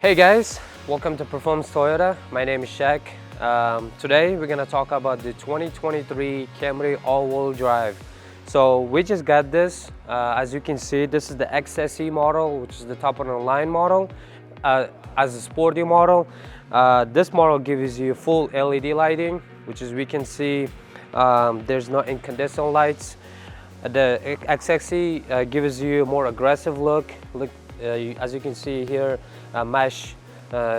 Hey guys, welcome to Performance Toyota. My name is Shaq. Today we're gonna talk about the 2023 Camry all-wheel drive. So we just got this. As you can see, this is the XSE model, which is the top of the line model. As a sporty model, this model gives you full LED lighting, which is we can see there's no incandescent lights. The XSE gives you a more aggressive look. As you can see here, mesh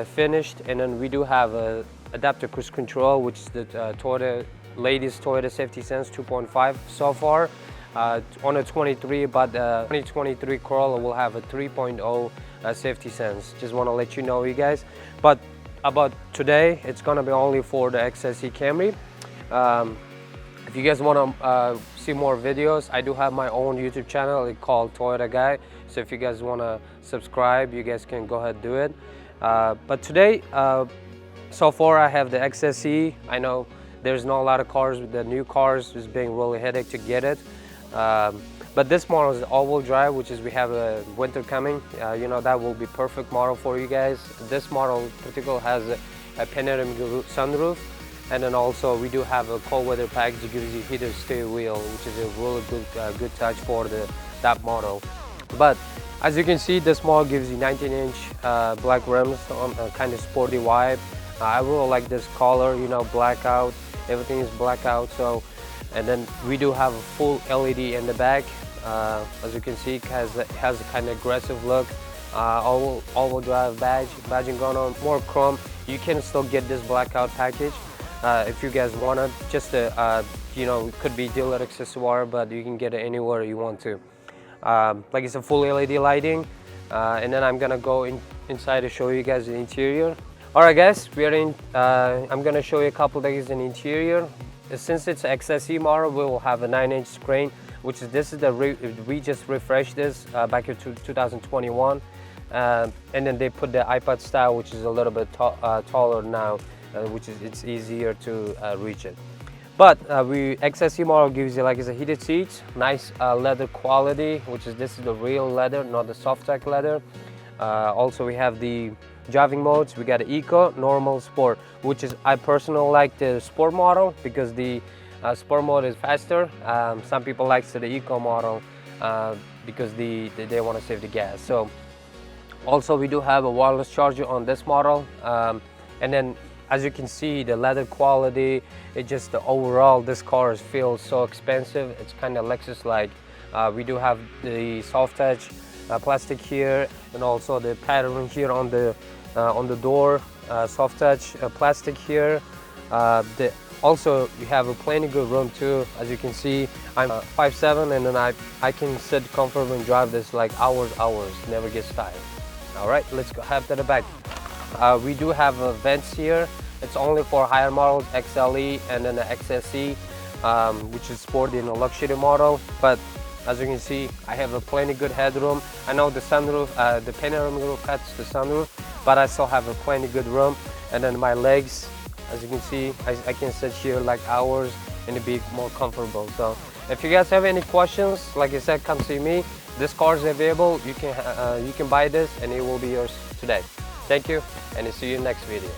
finished, and then we do have a adaptive cruise control, which is the latest Toyota Safety Sense 2.5 so far on a 23, but 2023 Corolla will have a 3.0 Safety Sense. Just want to let you know, you guys. But about today, it's gonna be only for the XSE Camry. If you guys want to see more videos, I do have my own YouTube channel called Toyota Guy. So if you guys want to subscribe, you guys can go ahead and do it. But today, so far I have the XSE. I know there's not a lot of cars with the new cars. It's being really headache to get it. But this model is all-wheel drive, which is we have a winter coming. You know, that will be perfect model for you guys. This model in particular has a panoramic sunroof. And then also we do have a cold weather package that gives you heated steering wheel, which is a really good touch for that model. But as you can see, this model gives you 19-inch black rims on a kind of sporty vibe. I really like this color, you know, blackout. Everything is blackout. So, and then we do have a full LED in the back. As you can see, it has a kind of aggressive look. All-wheel drive badging going on, more chrome. You can still get this blackout package. If you guys want it, just you know, it could be dealer accessoire, but you can get it anywhere you want to. Like it's a full LED lighting, and then I'm gonna go inside to show you guys the interior. All right, guys, we are in. I'm gonna show you a couple things in the interior. Since it's an XSE model, we will have a 9-inch screen, which is we just refreshed this back in 2021, and then they put the iPad style, which is a little bit taller now. Which is it's easier to reach it. But XSE model gives you, like, it's a heated seats, nice leather quality, which is this is the real leather, not the soft tech leather. Also we have the driving modes. We got Eco, Normal, Sport, which is I personally like the Sport model because the Sport mode is faster. Some people like the Eco model because they want to save the gas. So also we do have a wireless charger on this model, and then as you can see, the leather quality, it just overall, this car feels so expensive. It's kind of Lexus-like. We do have the soft touch plastic here, and also the pattern here on the door, soft touch plastic here. Also, we have a plenty good room too. As you can see, I'm 5'7", and then I can sit comfortably and drive this like hours, never gets tired. All right, let's go head to the back. We do have vents here. It's only for higher models, XLE and then the XSE, which is sporty in a luxury model. But as you can see, I have a plenty good headroom. I know the sunroof, the panoramic roof cuts the sunroof, but I still have a plenty good room. And then my legs, as you can see, I can sit here like hours and be more comfortable. So if you guys have any questions, like I said, come see me. This car is available. You can buy this and it will be yours today. Thank you, and I'll see you in the next video.